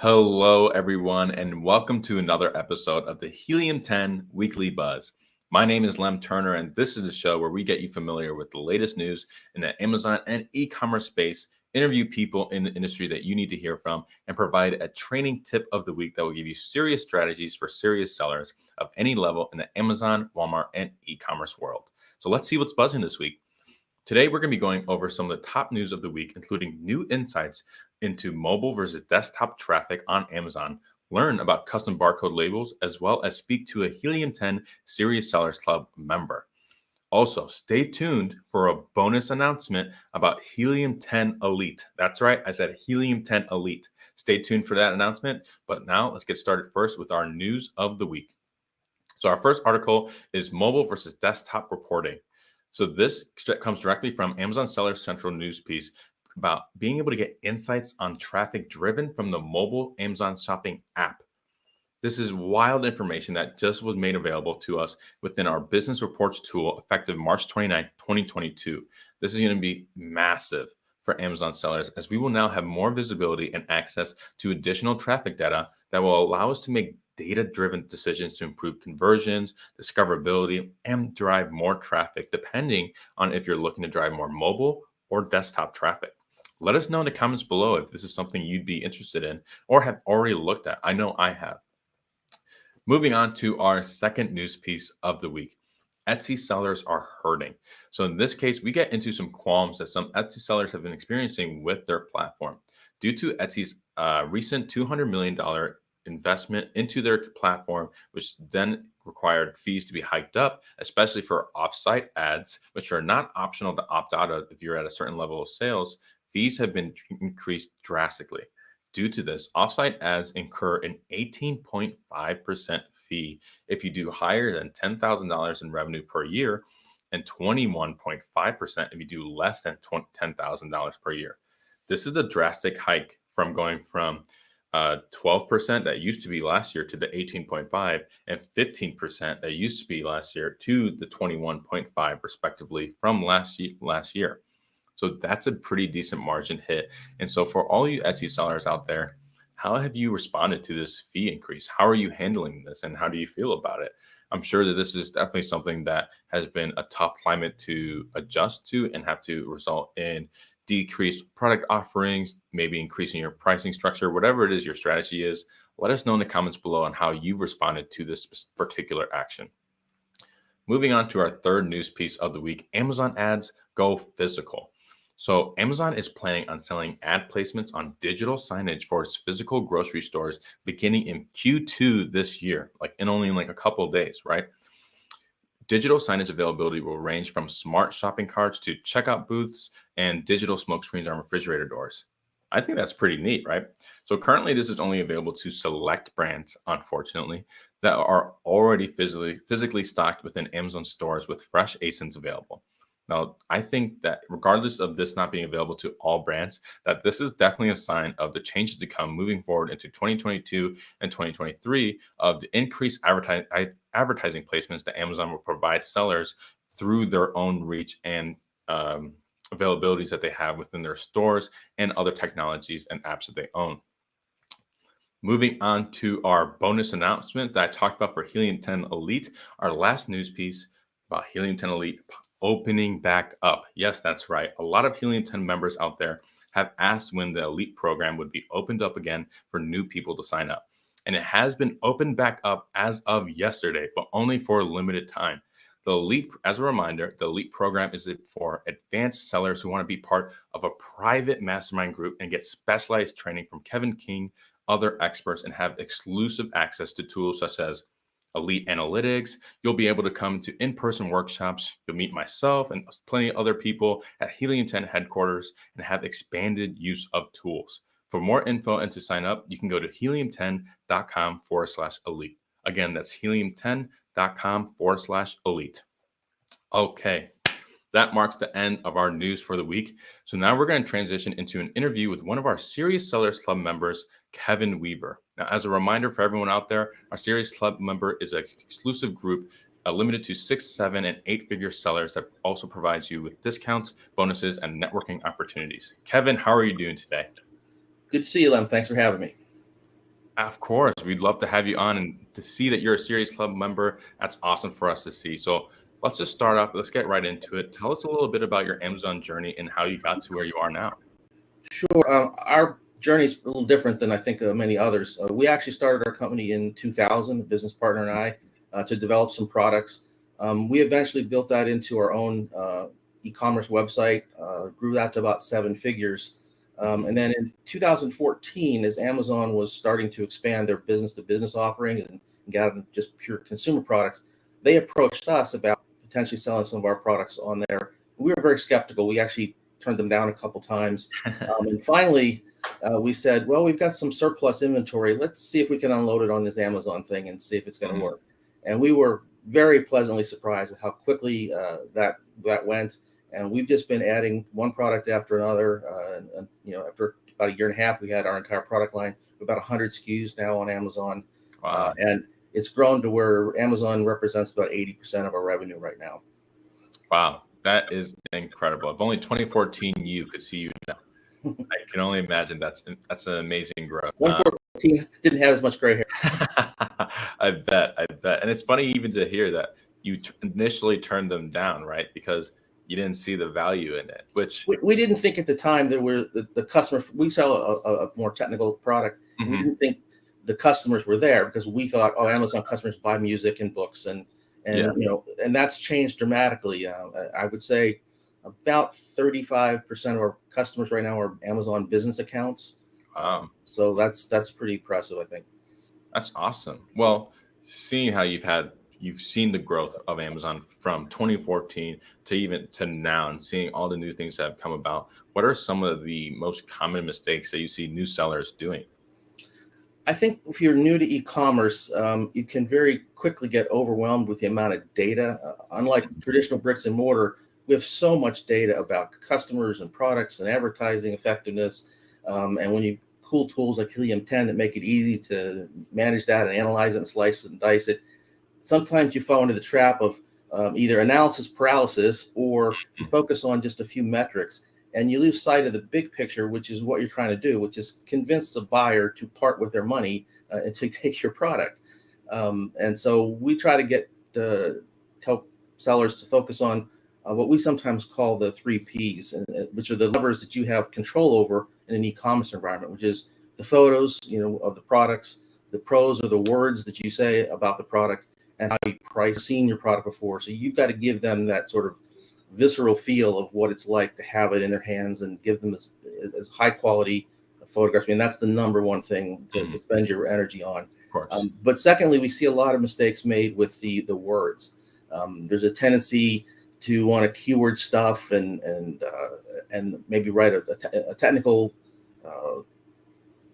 Hello, everyone, and welcome to another episode of the Helium 10 Weekly Buzz. My name is Lem Turner, and this is the show where we get you familiar with the latest news in the Amazon and e-commerce space, interview people in the industry that you need to hear from, and provide a training tip of the week that will give you serious strategies for serious sellers of any level in the Amazon, Walmart, and e-commerce world. So let's see what's buzzing this week. Today, we're going to be going over some of the top news of the week, including new insights into mobile versus desktop traffic on Amazon, learn about custom barcode labels, as well as speak to a Helium 10 Serious Sellers Club member. Also, stay tuned for a bonus announcement about Helium 10 Elite. That's right, I said Helium 10 Elite. Stay tuned for that announcement. But now let's get started first with our news of the week. So, our first article is mobile versus desktop reporting. So this comes directly from Amazon Seller Central news piece about being able to get insights on traffic driven from the mobile Amazon shopping app. This is wild information that just was made available to us within our business reports tool effective March 29, 2022. This is going to be massive for Amazon sellers as we will now have more visibility and access to additional traffic data that will allow us to make data-driven decisions to improve conversions, discoverability, and drive more traffic, depending on if you're looking to drive more mobile or desktop traffic. Let us know in the comments below if this is something you'd be interested in or have already looked at. I know I have. Moving on to our second news piece of the week. Etsy sellers are hurting. So in this case, we get into some qualms that some Etsy sellers have been experiencing with their platform. Due to Etsy's recent $200 million investment into their platform, which then required fees to be hiked up, especially for offsite ads, which are not optional to opt out of if you're at a certain level of sales, fees have been increased drastically. Due to this, offsite ads incur an 18.5% fee if you do higher than $10,000 in revenue per year and 21.5% if you do less than $10,000 per year. This is a drastic hike from going from 12% that used to be last year to the 18.5 and 15% that used to be last year to the 21.5 respectively from last year. So that's a pretty decent margin hit. And so for all you Etsy sellers out there, how have you responded to this fee increase? How are you handling this and how do you feel about it? I'm sure that this is definitely something that has been a tough climate to adjust to and have to result in decreased product offerings, maybe increasing your pricing structure, whatever it is your strategy is. Let us know in the comments below on how you've responded to this particular action. Moving on to our third news piece of the week, Amazon ads go physical. So Amazon is planning on selling ad placements on digital signage for its physical grocery stores beginning in Q2 this year, like only a couple of days, right? Digital signage availability will range from smart shopping carts to checkout booths and digital smoke screens on refrigerator doors. I think that's pretty neat, right? So currently this is only available to select brands, unfortunately, that are already physically stocked within Amazon stores with fresh ASINs available. Now, I think that regardless of this not being available to all brands, that this is definitely a sign of the changes to come moving forward into 2022 and 2023 of the increased advertising placements that Amazon will provide sellers through their own reach and availabilities that they have within their stores and other technologies and apps that they own. Moving on to our bonus announcement that I talked about for Helium 10 Elite, our last news piece about Helium 10 Elite opening back up. Yes, that's right. A lot of Helium 10 members out there have asked when the Elite program would be opened up again for new people to sign up. And it has been opened back up as of yesterday, but only for a limited time. The Elite, as a reminder, the Elite program is for advanced sellers who want to be part of a private mastermind group and get specialized training from Kevin King, other experts, and have exclusive access to tools such as Elite Analytics. You'll be able to come to in-person workshops. You'll meet myself and plenty of other people at Helium 10 headquarters and have expanded use of tools. For more info and to sign up, you can go to helium10.com/elite. Again, that's helium10.com/elite. Okay, that marks the end of our news for the week. So now we're going to transition into an interview with one of our Serious Sellers Club members, Kevin Weaver. Now, as a reminder for everyone out there, our Serious Club member is an exclusive group limited to 6, 7, and 8-figure sellers that also provides you with discounts, bonuses, and networking opportunities. Kevin, how are you doing today? Good to see you, Lem. Thanks for having me. Of course, we'd love to have you on and to see that you're a Series Club member. That's awesome for us to see. So let's just start off. Let's get right into it. Tell us a little bit about your Amazon journey and how you got to where you are now. Sure. Our journey is a little different than I think many others. We actually started our company in 2000, a business partner and I, to develop some products. We eventually built that into our own e-commerce website, grew that to about 7 figures. And then in 2014, as Amazon was starting to expand their business-to-business offering and get out of just pure consumer products, they approached us about potentially selling some of our products on there. We were very skeptical. We actually turned them down a couple times. And finally, we said, well, we've got some surplus inventory. Let's see if we can unload it on this Amazon thing and see if it's going to work. And we were very pleasantly surprised at how quickly that went. And we've just been adding one product after another. And after about a year and a half, we had our entire product line, about 100 SKUs now on Amazon. Wow. And it's grown to where Amazon represents about 80% of our revenue right now. Wow, that is incredible. If only 2014 you could see you now. I can only imagine that's an amazing growth. 2014 didn't have as much gray hair. I bet. And it's funny even to hear that you initially turned them down, right? Because you didn't see the value in it, which we didn't think at the time that we're the customer. We sell a more technical product. Mhm. We didn't think the customers were there because we thought, oh, Amazon customers buy music and books and that's changed dramatically. I would say about 35% of our customers right now are Amazon business accounts. Wow. So that's pretty impressive, I think. That's awesome. Well, seeing how you've seen the growth of Amazon from 2014 to now and seeing all the new things that have come about, what are some of the most common mistakes that you see new sellers doing? I think if you're new to e-commerce, you can very quickly get overwhelmed with the amount of data. Unlike traditional bricks and mortar, we have so much data about customers and products and advertising effectiveness. And when you cool tools like Helium 10 that make it easy to manage that and analyze it and slice it and dice it, sometimes you fall into the trap of either analysis paralysis or focus on just a few metrics. And you lose sight of the big picture, which is what you're trying to do, which is convince a buyer to part with their money and to take your product. And so we try to tell sellers to focus on what we sometimes call the 3 Ps, which are the levers that you have control over in an e-commerce environment, which is the photos, of the products, the pros or the words that you say about the product, and how you price, seen your product before. So you've got to give them that sort of visceral feel of what it's like to have it in their hands and give them as high quality photographs. I mean, that's the number one thing to spend your energy on. Of course. But secondly, we see a lot of mistakes made with the words. There's a tendency to want to keyword stuff and maybe write a technical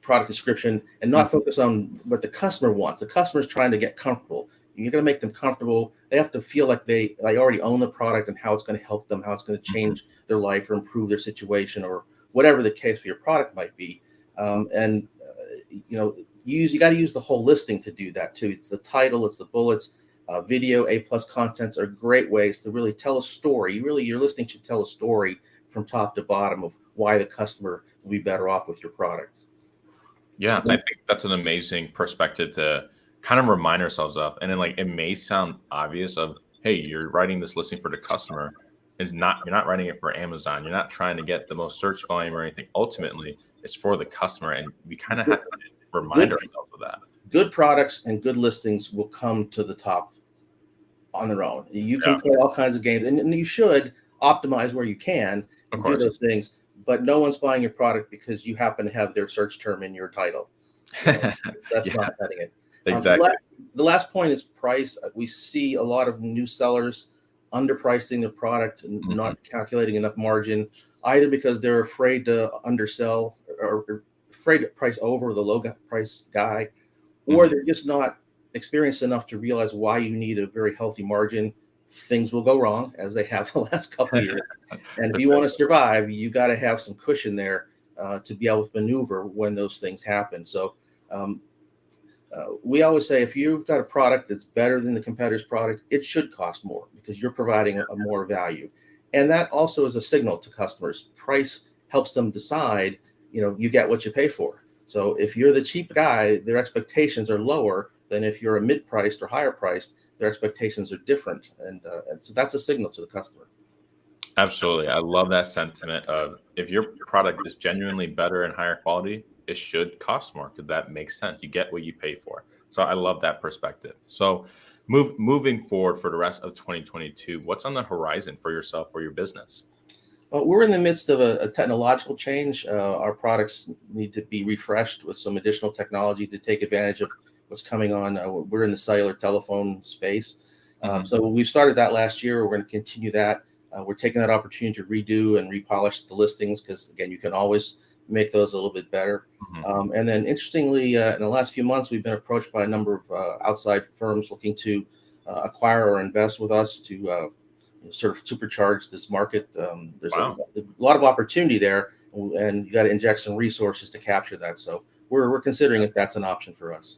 product description and not focus on what the customer wants. The customer's trying to get comfortable. You're going to make them comfortable. They have to feel like they already own the product and how it's going to help them, how it's going to change their life or improve their situation or whatever the case for your product might be. You got to use the whole listing to do that too. It's the title, it's the bullets, video, A+ contents are great ways to really tell a story. Your listing should tell a story from top to bottom of why the customer will be better off with your product. Yeah, I think that's an amazing perspective to kind of remind ourselves of. And then it may sound obvious of, hey, you're writing this listing for the customer. You're not writing it for Amazon. You're not trying to get the most search volume or anything. Ultimately, it's for the customer. And we kind of have to remind ourselves of that. Good products and good listings will come to the top on their own. You can play all kinds of games, and you should optimize where you can and do those things. But no one's buying your product because you happen to have their search term in your title. That's not cutting it. Exactly. The last point is price. We see a lot of new sellers underpricing the product and not calculating enough margin, either because they're afraid to undersell or afraid to price over the low price guy, or they're just not experienced enough to realize why you need a very healthy margin. Things will go wrong, as they have the last couple of years. And if you want to survive, you got to have some cushion there to be able to maneuver when those things happen. So we always say, if you've got a product that's better than the competitor's product, it should cost more because you're providing a more value. And that also is a signal to customers. Price helps them decide, you get what you pay for. So if you're the cheap guy, their expectations are lower than if you're a mid-priced or higher priced. Their expectations are different, and so that's a signal to the customer. Absolutely. I love that sentiment of if your product is genuinely better and higher quality, it should cost more because that makes sense. You get what you pay for. So I love that perspective. So moving forward for the rest of 2022, what's on the horizon for yourself or your business? We're in the midst of a technological change. Our products need to be refreshed with some additional technology to take advantage of what's coming on. We're in the cellular telephone space. Mhm. So we started that last year. We're going to continue that. We're taking that opportunity to redo and repolish the listings because, again, you can always make those a little bit better. Mhm. And then, interestingly, in the last few months, we've been approached by a number of outside firms looking to acquire or invest with us to sort of supercharge this market. There's a Wow. lot of opportunity there, and you got to inject some resources to capture that. So we're considering if that's an option for us.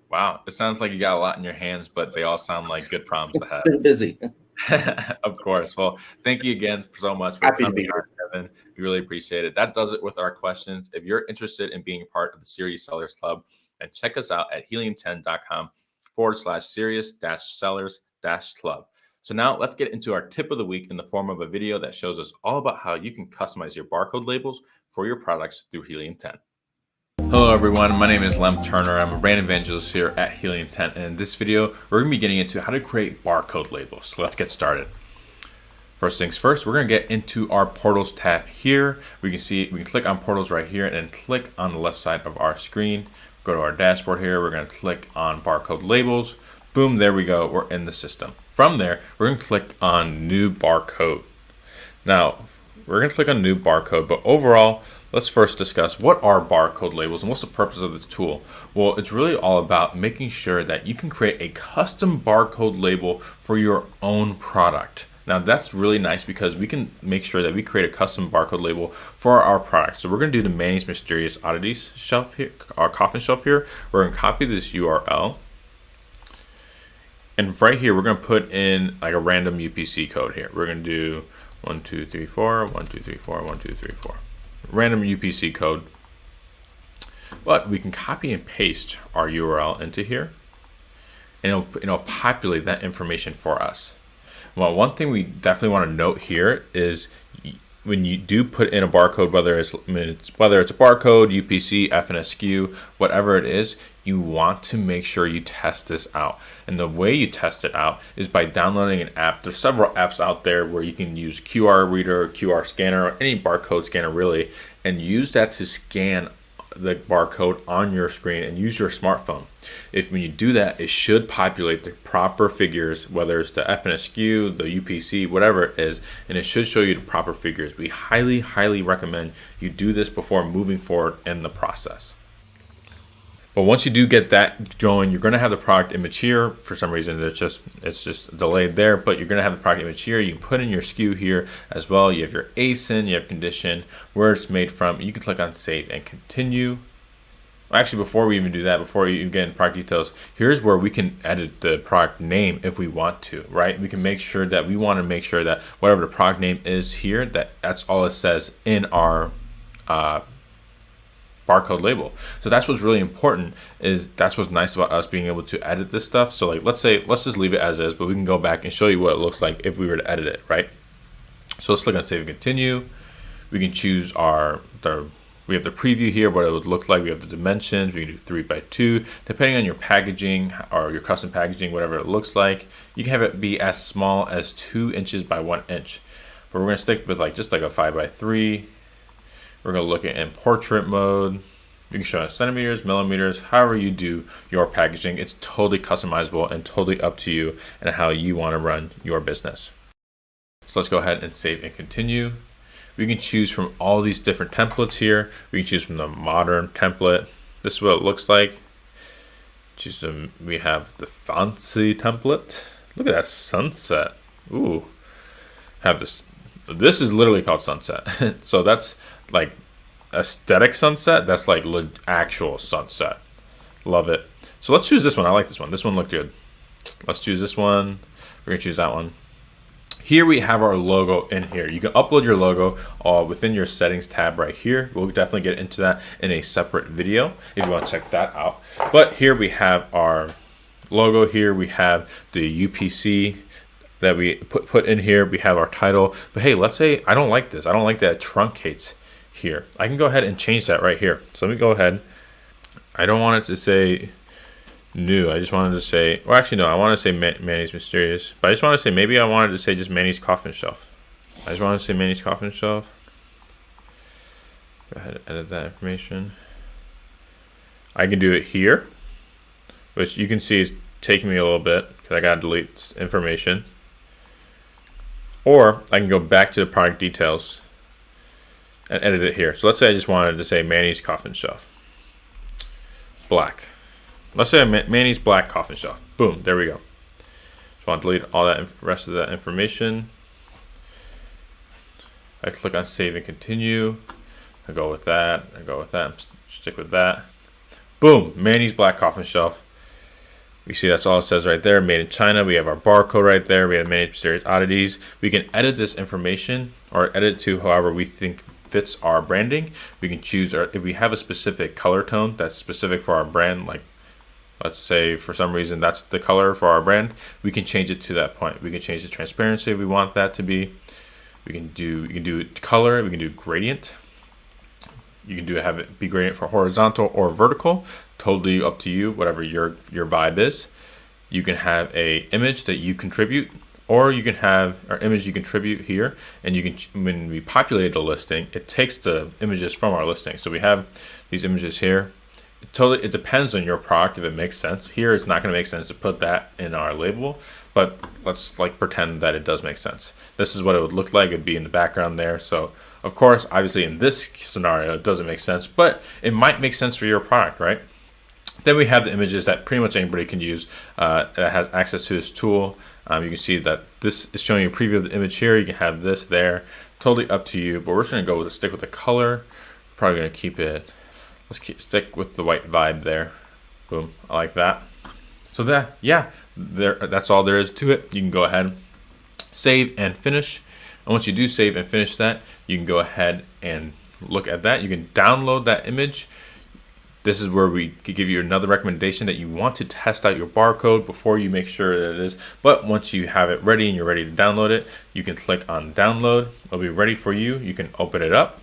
Wow. It sounds like you got a lot in your hands, but they all sound like good problems to It's been busy. have. Of course. Well, thank you again so much for Happy to coming be here. on, Kevin. We really appreciate it. That does it with our questions. If you're interested in being a part of the Serious Sellers Club, then check us out at helium10.com/serious sellers club. So now let's get into our tip of the week in the form of a video that shows us all about how you can customize your barcode labels for your products through Helium 10. Hello everyone, my name is Lem Turner. I'm a brand evangelist here at Helium 10, and in this video we're going to be getting into how to create barcode labels. So let's get started. First things first, we're going to get into our portals tab here. We can click on portals right here and then click on the left side of our screen. Go to our dashboard here, we're going to click on barcode labels. Boom, there we go, we're in the system. From there, we're going to click on new barcode. Now, we're going to click on new barcode, but overall, let's first discuss what are barcode labels and what's the purpose of this tool. Well, it's really all about making sure that you can create a custom barcode label for your own product. Now, that's really nice because we can make sure that we create a custom barcode label for our product. So we're going to do the Manny's Mysterious Oddities shelf here, our coffin shelf here. We're going to copy this URL. And right here, we're going to put in like a random UPC code here. We're going to do 1234, 1234, 1234. Random UPC code. But we can copy and paste our URL into here, and it'll populate that information for us. Well, one thing we definitely want to note here is when you do put in a barcode, whether it's a barcode, UPC, FNSQ, whatever it is, you want to make sure you test this out. And the way you test it out is by downloading an app. There's several apps out there where you can use QR reader, QR scanner, or any barcode scanner really, and use that to scan the barcode on your screen and use your smartphone. When you do that, it should populate the proper figures, whether it's the FNSQ, the UPC, whatever it is, and it should show you the proper figures. We highly recommend you do this before moving forward in the process. But once you do get that going, you're going to have the product image here. For some reason, it's just delayed there, but you're going to have the product image here. You can put in your SKU here as well. You have your ASIN, you have condition, where it's made from. You can click on save and continue. Actually, before we even do that, before you get in product details, here's where we can edit the product name if we want to, right? We can make sure that whatever the product name is here, that's all it says in our barcode label. So that's what's really important, that's what's nice about us being able to edit this stuff. So like, let's just leave it as is, but we can go back and show you what it looks like if we were to edit it, right? So let's click on save and continue. We can choose we have the preview here, what it would look like. We have the dimensions. We can do 3x2, depending on your packaging or your custom packaging, whatever it looks like. You can have it be as small as 2 inches by 1 inch, but we're going to stick with just like a 5x3. We're going to look at in portrait mode. You can show it in centimeters, millimeters, however you do your packaging. It's totally customizable and totally up to you and how you want to run your business. So let's go ahead and save and continue. We can choose from all these different templates here. We can choose from the modern template. This is what it looks like. We have the fancy template. Look at that sunset. Ooh. Have this. This is literally called sunset. So that's like aesthetic sunset. That's like actual sunset. Love it. So let's choose this one. I like this one. This one looked good. Let's choose this one. We're gonna choose that one. Here we have our logo in here. You can upload your logo within your settings tab right here. We'll definitely get into that in a separate video if you want to check that out. But here we have our logo. Here we have the UPC that we put in here. We have our title. But hey, let's say I don't like this. I don't like that it truncates here. I can go ahead and change that right here. So let me go ahead. I don't want it to say new. I just wanted to say, well, actually, no, I want to say Manny's Mysterious. But I just want to say, maybe I wanted to say just Manny's Coffin Shelf. I just want to say Manny's Coffin Shelf. Go ahead and edit that information. I can do it here, which you can see is taking me a little bit because I got to delete information. Or I can go back to the product details and edit it here. So let's say I just wanted to say Manny's Coffin Shelf. Black. Let's say Manny's Black Coffin Shelf. Boom, there we go. Just want to delete all that rest of that information. I click on Save and Continue. I go with that. I go with that. Stick with that. Boom, Manny's Black Coffin Shelf. We see that's all it says right there. Made in China. We have our barcode right there. We have Manny's Mysterious Oddities. We can edit this information or edit to however we think fits our branding. We can choose if we have a specific color tone that's specific for our brand, like let's say for some reason that's the color for our brand, we can change it to that point. We can change the transparency if we want that to be. You can do color, we can do gradient. You can have it be gradient for horizontal or vertical, totally up to you, whatever your vibe is. You can have a image that you contribute, or you can have our image you contribute here, and you can, when we populate a listing, it takes the images from our listing. So we have these images here. It depends on your product if it makes sense. Here it's not going to make sense to put that in our label, but let's pretend that it does make sense. This is what it would look like. It'd be in the background there. So of course, obviously in this scenario it doesn't make sense, but it might make sense for your product, right? Then we have the images that pretty much anybody can use that has access to this tool. You can see that this is showing you a preview of the image here. You can have this there, totally up to you, but we're just going to stick with the color. Probably going to keep it. Stick with the white vibe there. Boom, I like that. So that's all there is to it. You can go ahead, save and finish. And once you do save and finish that, you can go ahead and look at that. You can download that image. This is where we could give you another recommendation that you want to test out your barcode before you make sure that it is. But once you have it ready and you're ready to download it, you can click on download. It'll be ready for you. You can open it up.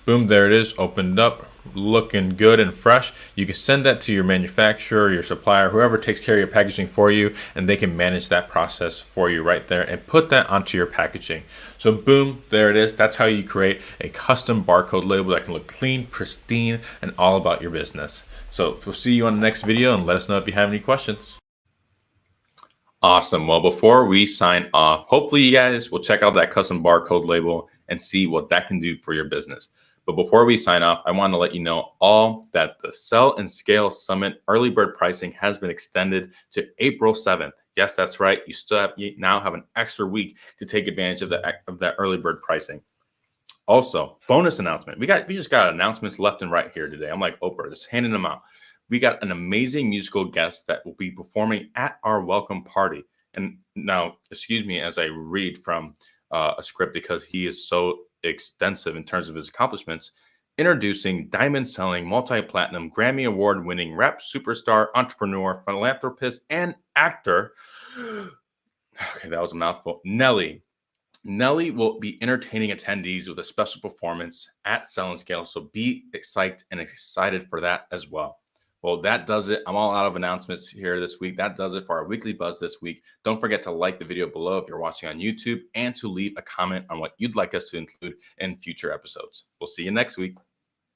Boom, there it is, opened up, looking good and fresh. You can send that to your manufacturer, your supplier, whoever takes care of your packaging for you, and they can manage that process for you right there and put that onto your packaging. So boom, there it is. That's how you create a custom barcode label that can look clean, pristine, and all about your business. So we'll see you on the next video, and let us know if you have any questions. Awesome. Well, before we sign off, hopefully you guys will check out that custom barcode label and see what that can do for your business. But before we sign off, I want to let you know all that the Sell and Scale Summit early bird pricing has been extended to April 7th. Yes, that's right. You now have an extra week to take advantage of that early bird pricing. Also, bonus announcement. We just got announcements left and right here today. I'm like Oprah, just handing them out. We got an amazing musical guest that will be performing at our welcome party. And now, excuse me as I read from a script because he is so extensive in terms of his accomplishments. Introducing diamond-selling, multi-platinum, Grammy Award-winning rap superstar, entrepreneur, philanthropist, and actor. Okay, that was a mouthful. Nelly. Nelly will be entertaining attendees with a special performance at Sell and Scale, so be psyched and excited for that as well. Well, that does it. I'm all out of announcements here this week. That does it for our weekly buzz this week. Don't forget to like the video below if you're watching on YouTube and to leave a comment on what you'd like us to include in future episodes. We'll see you next week.